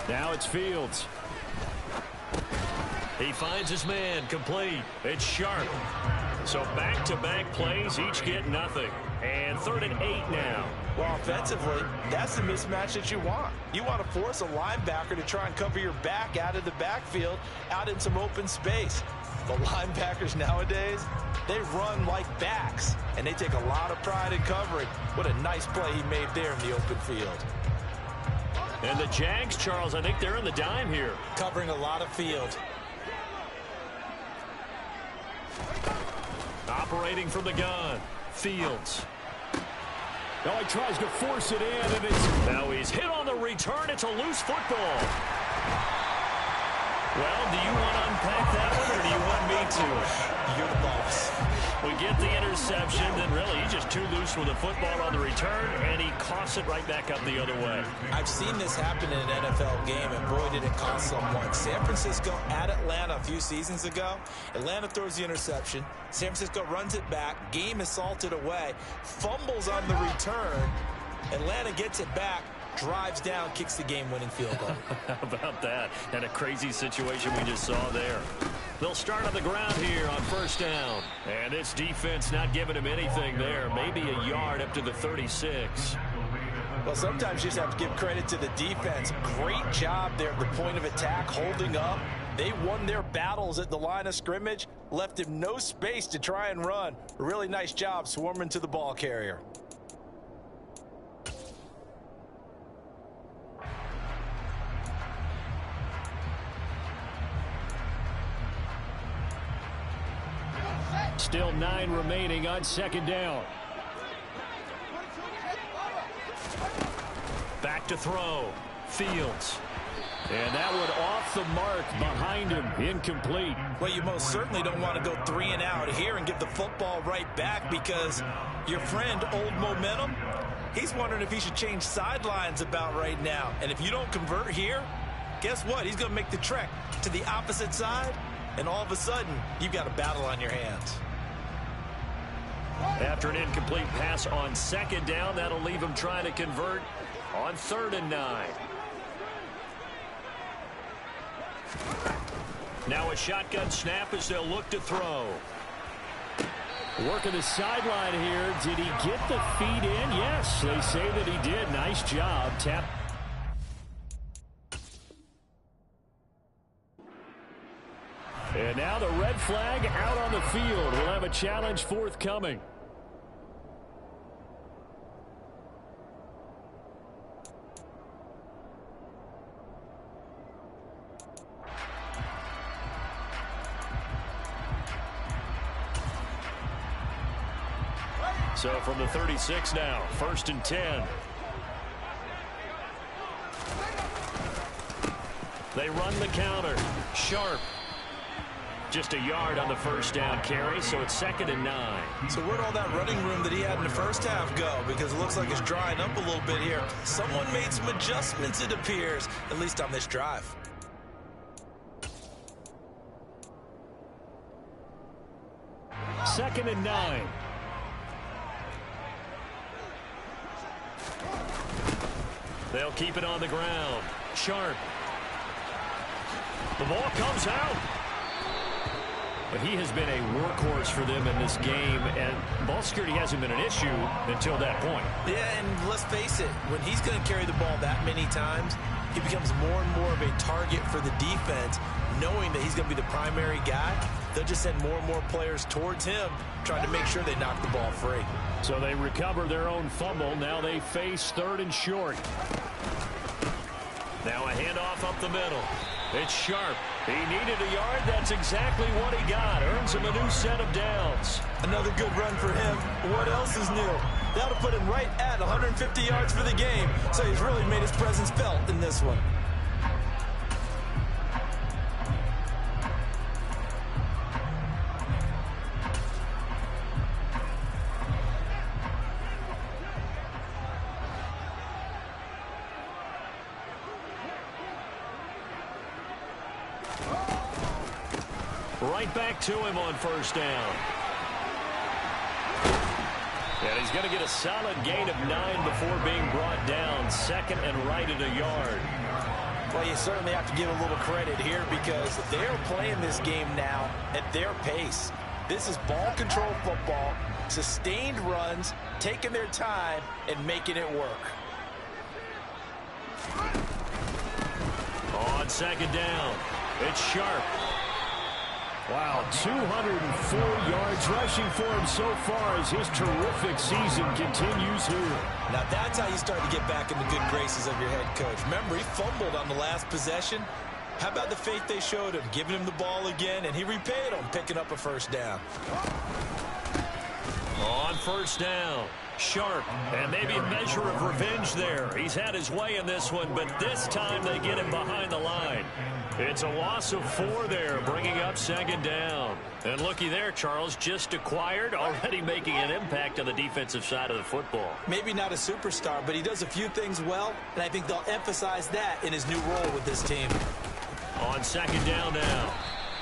Now it's Fields. He finds his man, complete. It's Sharp. So back-to-back plays, each get nothing. And 3rd and 8 now. Well, offensively, that's the mismatch that you want. You want to force a linebacker to try and cover your back out of the backfield, out in some open space. The linebackers nowadays, they run like backs, and they take a lot of pride in covering. What a nice play he made there in the open field. And the Jags, Charles, I think they're in the dime here. Covering a lot of field. Operating from the gun, Fields. Now he tries to force it in, and it's... Now he's hit on the return. It's a loose football. Well, do you want to unpack that one, or do you want me to? You're the boss. We get the interception, then really he's just too loose with the football on the return, and he coughs it right back up the other way. I've seen this happen in an NFL game, and boy, did it cost someone. San Francisco at Atlanta a few seasons ago. Atlanta throws the interception. San Francisco runs it back. Game is salted away. Fumbles on the return. Atlanta gets it back. Drives down, kicks the game-winning field goal. How about that? And a crazy situation we just saw there. They'll start on the ground here on 1st down. And this defense not giving him anything there. Maybe a yard up to the 36. Well, sometimes you just have to give credit to the defense. Great job there at the point of attack, holding up. They won their battles at the line of scrimmage, left him no space to try and run. A really nice job swarming to the ball carrier. Still 9 remaining on 2nd down. Back to throw. Fields. And that one off the mark behind him. Incomplete. Well, you most certainly don't want to go 3 and out here and give the football right back, because your friend, Old Momentum, he's wondering if he should change sidelines about right now. And if you don't convert here, guess what? He's going to make the trek to the opposite side, and all of a sudden, you've got a battle on your hands. After an incomplete pass on 2nd down, that'll leave him trying to convert on 3rd and 9. Now a shotgun snap as they'll look to throw. Working the sideline here. Did he get the feet in? Yes, they say that he did. Nice job. Tap. And now the red flag out on the field. We'll have a challenge forthcoming. So from the 36 now, 1st and 10. They run the counter. Sharp. Just a yard on the 1st down carry, so it's 2nd and 9. So where'd all that running room that he had in the first half go? Because it looks like it's drying up a little bit here. Someone made some adjustments, it appears, at least on this drive. Second and 9. They'll keep it on the ground. Sharp. The ball comes out. But he has been a workhorse for them in this game, and ball security hasn't been an issue until that point. Yeah, and let's face it, when he's going to carry the ball that many times, he becomes more and more of a target for the defense, knowing that he's going to be the primary guy. They'll just send more and more players towards him, trying to make sure they knock the ball free. So they recover their own fumble. Now they face 3rd and short. Now a handoff up the middle. It's Sharp. He needed a yard. That's exactly what he got. Earns him a new set of downs. Another good run for him. What else is new? That'll put him right at 150 yards for the game. So he's really made his presence felt in this one. Right back to him on first down. And he's going to get a solid gain of 9 before being brought down. Second and right at a yard. Well, you certainly have to give a little credit here because they're playing this game now at their pace. This is ball control football, sustained runs, taking their time and making it work. On second down, it's Sharp. Wow, 204 yards rushing for him so far as his terrific season continues here. Now that's how you start to get back in the good graces of your head coach. Remember, he fumbled on the last possession. How about the faith they showed him, giving him the ball again, and he repaid them, picking up a first down. On first down, Sharp, and maybe a measure of revenge there. He's had his way in this one, but this time they get him behind the line. It's a loss of 4 there, bringing up second down. And looky there, Charles, just acquired, already making an impact on the defensive side of the football. Maybe not a superstar, but he does a few things well, and I think they'll emphasize that in his new role with this team. On second down now,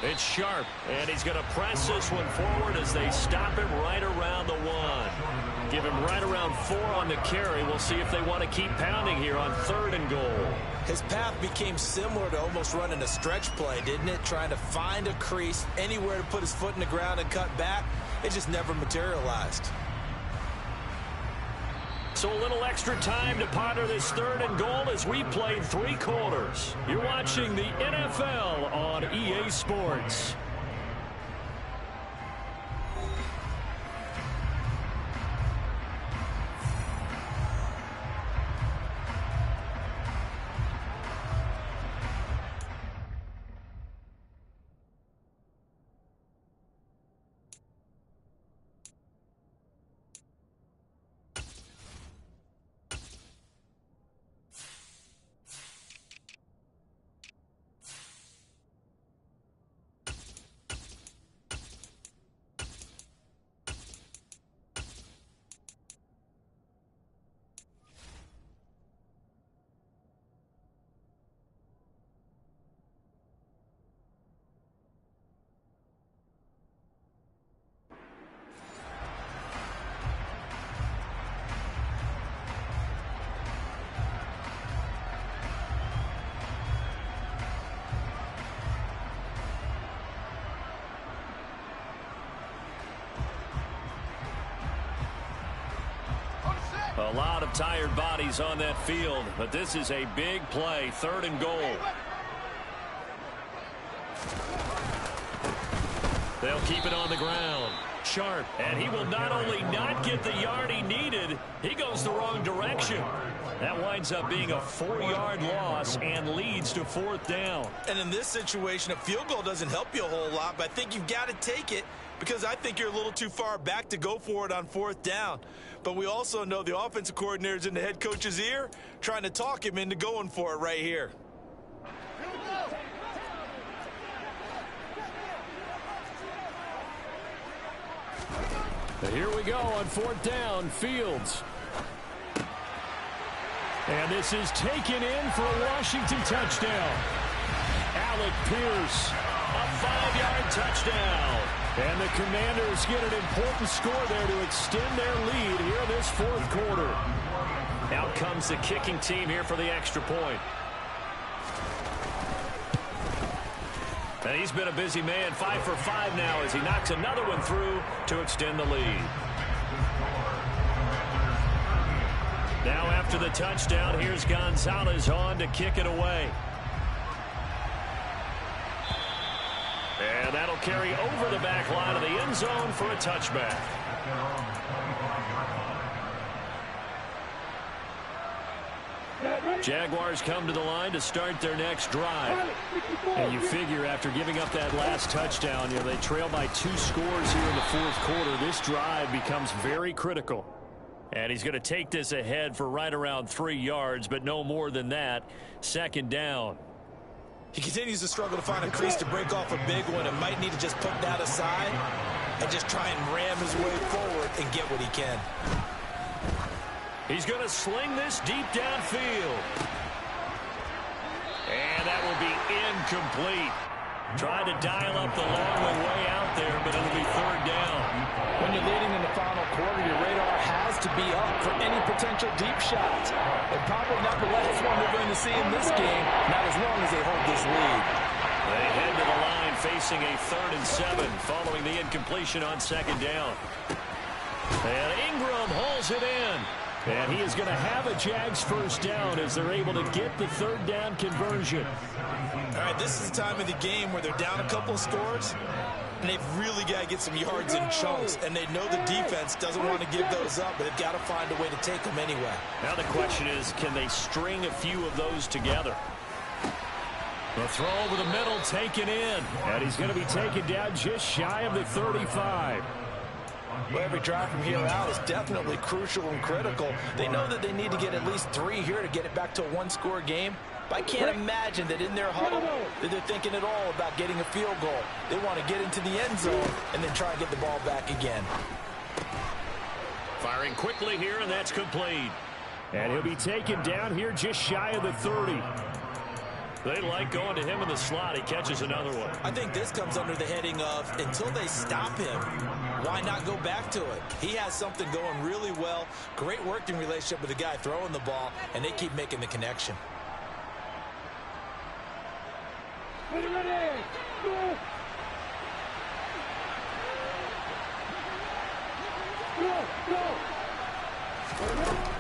it's Sharp, and he's going to press this one forward as they stop him right around the 1. Give him right around 4 on the carry. We'll see if they want to keep pounding here on 3rd and goal. His path became similar to almost running a stretch play, didn't it? Trying to find a crease, anywhere to put his foot in the ground and cut back. It just never materialized. So a little extra time to ponder this 3rd and goal as we played 3 quarters. You're watching the NFL on EA Sports. A lot of tired bodies on that field, but this is a big play, 3rd and goal. They'll keep it on the ground. Sharp, and he will not only not get the yard he needed, he goes the wrong direction. That winds up being a 4-yard loss and leads to 4th down. And in this situation, a field goal doesn't help you a whole lot, but I think you've got to take it because I think you're a little too far back to go for it on 4th down. But we also know the offensive coordinator's in the head coach's ear, trying to talk him into going for it right here. Here we go on 4th down, Fields. And this is taken in for a Washington touchdown. Alec Pierce, a 5-yard touchdown. And the Commanders get an important score there to extend their lead here in this 4th quarter. Out comes the kicking team here for the extra point. And he's been a busy man, 5 for 5 now as he knocks another one through to extend the lead. Now after the touchdown, here's Gonzalez on to kick it away. And that'll carry over the back line of the end zone for a touchback. Jaguars come to the line to start their next drive. And you figure after giving up that last touchdown, they trail by 2 scores here in the fourth quarter. This drive becomes very critical. And he's going to take this ahead for right around 3 yards, but no more than that. Second down. He continues to struggle to find a crease to break off a big one and might need to just put that aside and just try and ram his way forward and get what he can. He's going to sling this deep downfield. And that will be incomplete. Trying to dial up the long way out there, but it'll be third down. When you're leading in the final quarter, your radar has to be up for any potential deep shots. And probably not the last one we're going to see in this game, not as long as they hold this lead. They head to the line facing a 3rd and 7 following the incompletion on second down. And Ingram hauls it in. And he is going to have a Jags first down as they're able to get the third down conversion. All right, this is the time of the game where they're down a couple of scores, and they've really got to get some yards in chunks, and they know the defense doesn't want to give those up, but they've got to find a way to take them anyway. Now the question is, can they string a few of those together? The throw over the middle taken in, and he's going to be taken down just shy of the 35. Well, every drive from here out is definitely crucial and critical. They know that they need to get at least 3 here to get it back to a 1-score game. But I can't imagine that in their huddle that they're thinking at all about getting a field goal. They want to get into the end zone and then try and get the ball back again. Firing quickly here, and that's complete. And he'll be taken down here just shy of the 30. They like going to him in the slot. He catches another one. I think this comes under the heading of until they stop him, why not go back to it? He has something going really well. Great working relationship with the guy throwing the ball, and they keep making the connection.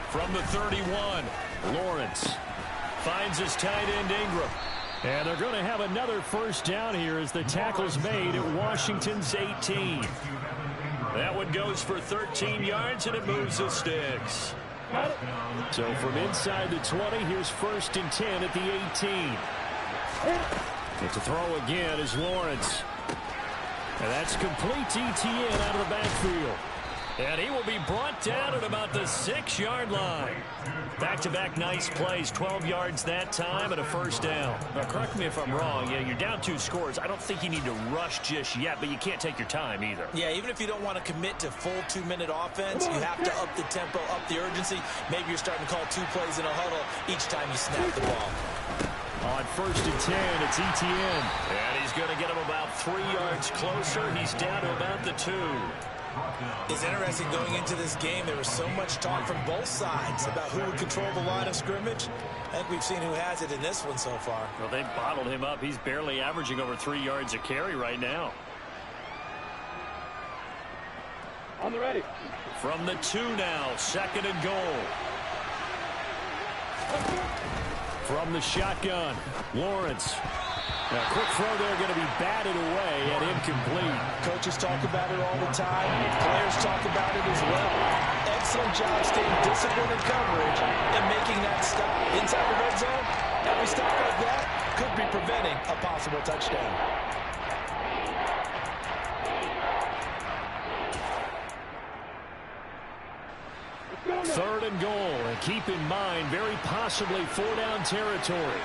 From the 31, Lawrence finds his tight end Ingram. And they're going to have another first down here as the tackle's made at Washington's 18. That one goes for 13 yards, and it moves the sticks. So from inside the 20, here's 1st and 10 at the 18. But to throw again is Lawrence. And that's complete to Etienne out of the backfield. And he will be brought down at about the 6-yard line. Back-to-back nice plays, 12 yards that time and a first down. Now, correct me if I'm wrong. Yeah, you're down 2 scores. I don't think you need to rush just yet, but you can't take your time either. Yeah, even if you don't want to commit to full 2-minute offense, you have to up the tempo, up the urgency. Maybe you're starting to call 2 plays in a huddle each time you snap the ball. On 1st and 10, it's Etienne. And he's going to get him about 3 yards closer. He's down to about the 2. It's interesting going into this game. There was so much talk from both sides about who would control the line of scrimmage. I think we've seen who has it in this one so far. Well, they've bottled him up. He's barely averaging over 3 yards a carry right now. On the ready. From the 2 now, 2nd and goal. From the shotgun, Lawrence. Now, quick throw there, going to be batted away and incomplete. Coaches talk about it all the time. Players talk about it as well. Excellent job staying disciplined in coverage and making that stop inside the red zone. Every stop like that could be preventing a possible touchdown. Third and goal, and keep in mind, very possibly 4-down territory.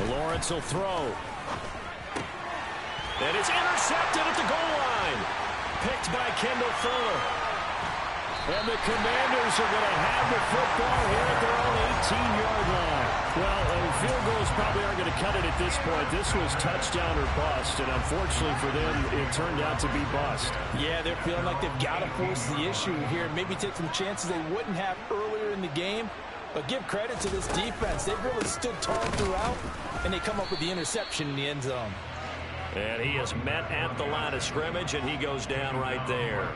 Lawrence will throw. And it's intercepted at the goal line. Picked by Kendall Fuller. And the Commanders are going to have the football here at their own 18-yard line. Well, field goals probably aren't going to cut it at this point. This was touchdown or bust, and unfortunately for them, it turned out to be bust. Yeah, they're feeling like they've got to force the issue here. Maybe take some chances they wouldn't have earlier in the game. But give credit to this defense. They've really stood tall throughout, and they come up with the interception in the end zone. And he is met at the line of scrimmage, and he goes down right there.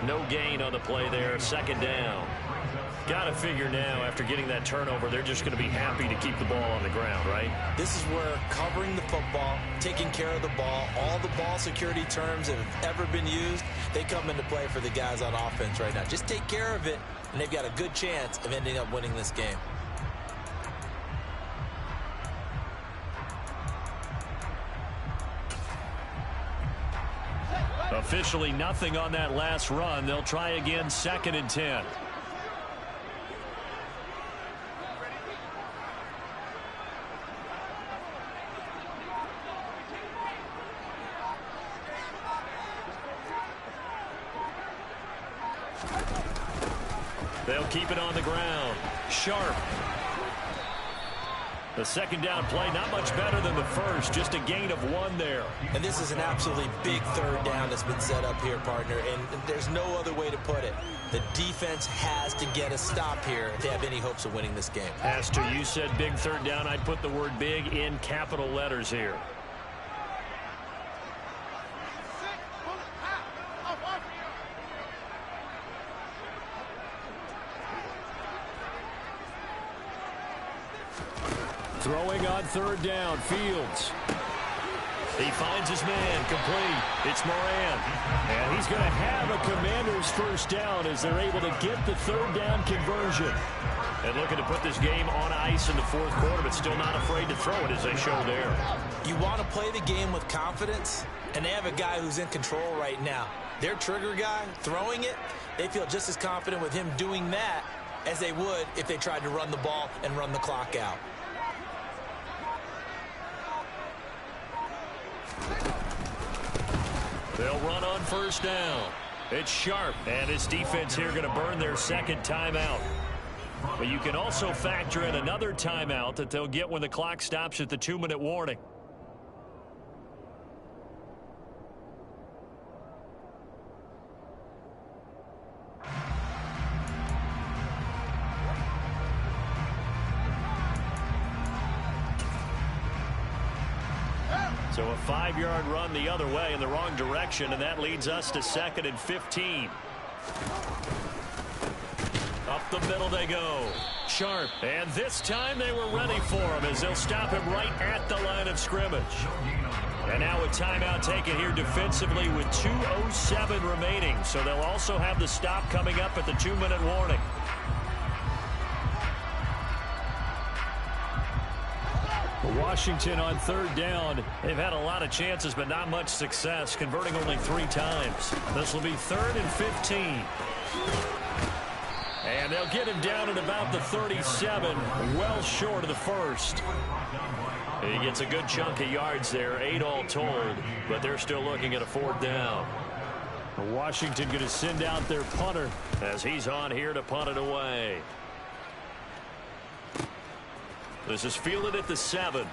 No gain on the play there, 2nd down. Got to figure now, after getting that turnover, they're just going to be happy to keep the ball on the ground, right? This is where covering the football, taking care of the ball, all the ball security terms that have ever been used, they come into play for the guys on offense right now. Just take care of it, and they've got a good chance of ending up winning this game. Officially nothing on that last run. They'll try again, 2nd and 10. They'll keep it on the ground. Sharp. The 2nd down play, not much better than the first, just a gain of 1 there. And this is an absolutely big 3rd down that's been set up here, partner, and there's no other way to put it. The defense has to get a stop here if they have any hopes of winning this game. As to you said big 3rd down, I'd put the word big in capital letters here. Throwing on 3rd down, Fields. He finds his man, complete. It's Moran. And he's going to have a Commander's 1st down as they're able to get the 3rd down conversion. And looking to put this game on ice in the 4th quarter, but still not afraid to throw it as they show there. You want to play the game with confidence, and they have a guy who's in control right now. Their trigger guy, throwing it, they feel just as confident with him doing that as they would if they tried to run the ball and run the clock out. They'll run on 1st down. It's Sharp, and his defense here going to burn their 2nd timeout. But you can also factor in another timeout that they'll get when the clock stops at the 2-minute warning. So a 5-yard run the other way in the wrong direction, and that leads us to 2nd and 15. Up the middle they go. Sharp. And this time they were ready for him as they'll stop him right at the line of scrimmage. And now a timeout taken here defensively with 2:07 remaining. So they'll also have the stop coming up at the 2-minute warning. Washington on 3rd down. They've had a lot of chances, but not much success, converting only 3 times. This will be 3rd and 15. And they'll get him down at about the 37, well short of the 1st. He gets a good chunk of yards there, 8 all told, but they're still looking at a 4th down. Washington going to send out their punter as he's on here to punt it away. This is fielded at the 7.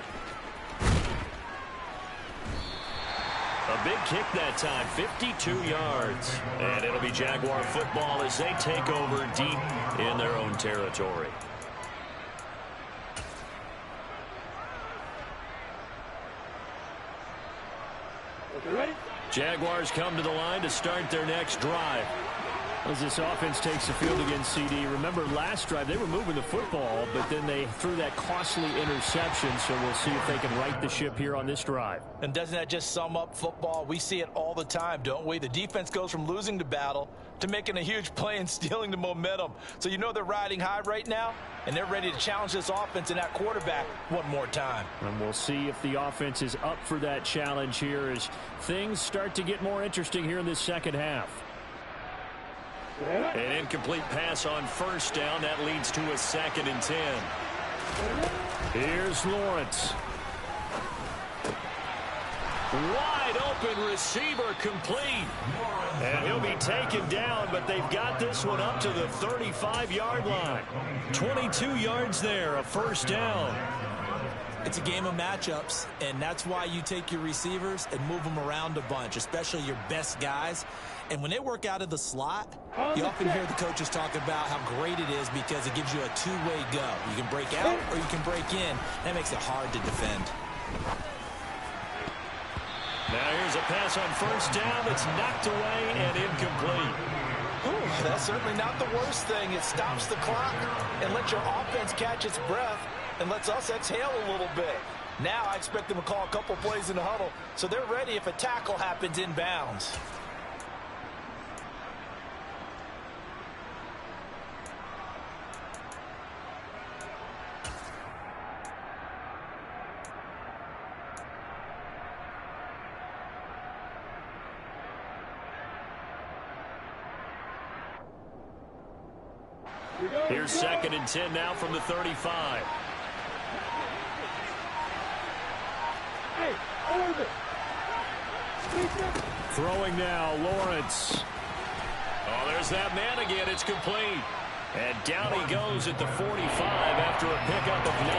A big kick that time, 52 yards. And it'll be Jaguar football as they take over deep in their own territory. Jaguars come to the line to start their next drive. As this offense takes the field against CD. Remember last drive they were moving the football, but then they threw that costly interception, so we'll see if they can right the ship here on this drive. And doesn't that just sum up football? We see it all the time, don't we? The defense goes from losing the battle to making a huge play and stealing the momentum. So you know they're riding high right now, and they're ready to challenge this offense and that quarterback one more time. And we'll see if the offense is up for that challenge here as things start to get more interesting here in this 2nd half. An incomplete pass on 1st down. That leads to a 2nd and 10. Here's Lawrence. Wide open receiver complete. And he'll be taken down, but they've got this one up to the 35-yard line. 22 yards there, a 1st down. It's a game of matchups, and that's why you take your receivers and move them around a bunch, especially your best guys. And when they work out of the slot, you often hear the coaches talk about how great it is because it gives you a two-way go. You can break out or you can break in. That makes it hard to defend. Now here's a pass on 1st down that's knocked away and incomplete. That's certainly not the worst thing. It stops the clock and lets your offense catch its breath and lets us exhale a little bit. Now I expect them to call a couple plays in the huddle so they're ready if a tackle happens inbounds. Here's 2nd and 10 now from the 35. Throwing now, Lawrence. Oh, there's that man again. It's complete. And down he goes at the 45 after a pickup of 9.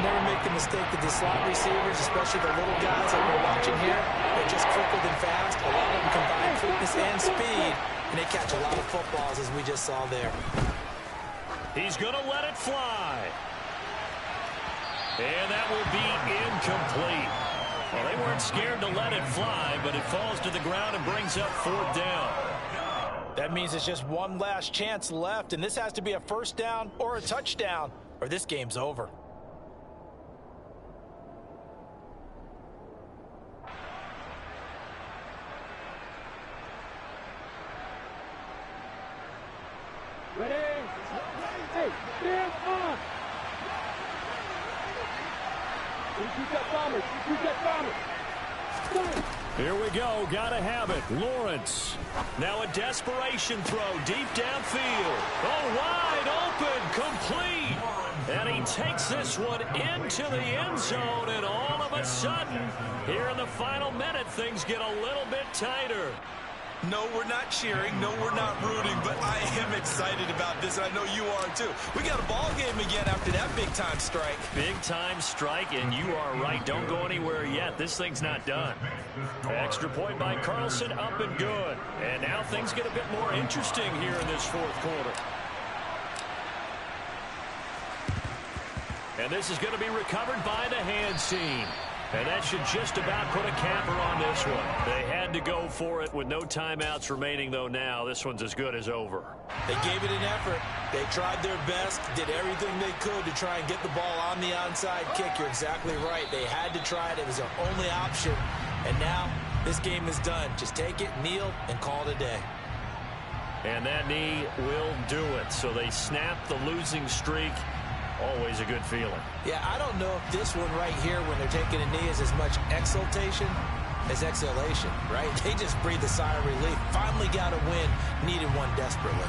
Never make the mistake that the slot receivers, especially the little guys that we're watching here, they're just quicker than fast. A lot of them combine quickness and speed, and they catch a lot of footballs, as we just saw there. He's going to let it fly. And that will be incomplete. Well, they weren't scared to let it fly, but it falls to the ground and brings up 4th down. That means it's just one last chance left, and this has to be a first down or a touchdown, or this game's over. Ready? Hey, stand on! Shoot that bomber! Shoot that bomber! Here we go. Gotta have it. Lawrence. Now a desperation throw deep downfield. Oh, wide open. Complete. And he takes this one into the end zone. And all of a sudden, here in the final minute, things get a little bit tighter. No, we're not cheering. No, we're not rooting. But I am excited about this, and I know you are too. We got a ball game again after that big-time strike. Big-time strike, and you are right. Don't go anywhere yet. This thing's not done. Extra point by Carlson, up and good. And now things get a bit more interesting here in this 4th quarter. And this is going to be recovered by the hands team. And that should just about put a capper on this one. They had to go for it with no timeouts remaining, though. Now this one's as good as over. They gave it an effort. They tried their best, did everything they could to try and get the ball on the onside kick. You're exactly right. They had to try it. It was their only option. And now this game is done. Just take it, kneel, and call it a day. And that knee will do it. So they snap the losing streak. Always a good feeling. Yeah, I don't know if this one right here, when they're taking a knee, is as much exultation as exhalation, right? They just breathed a sigh of relief. Finally got a win. Needed one desperately.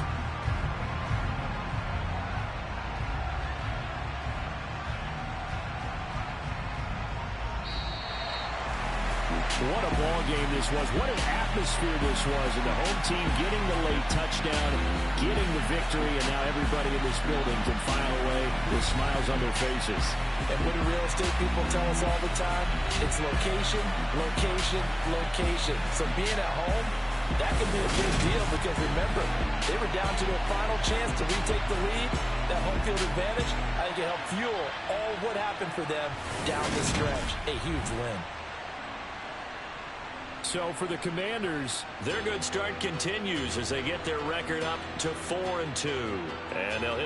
What a ball game this was. What an atmosphere this was. And the home team getting the late touchdown, getting the victory, and now everybody in this building can file away with smiles on their faces. And what do real estate people tell us all the time? It's location, location, location. So being at home, that can be a big deal because remember, they were down to their final chance to retake the lead. That home field advantage, I think it helped fuel all what happened for them down the stretch. A huge win. So for the Commanders, their good start continues as they get their record up to 4-2. And they'll hit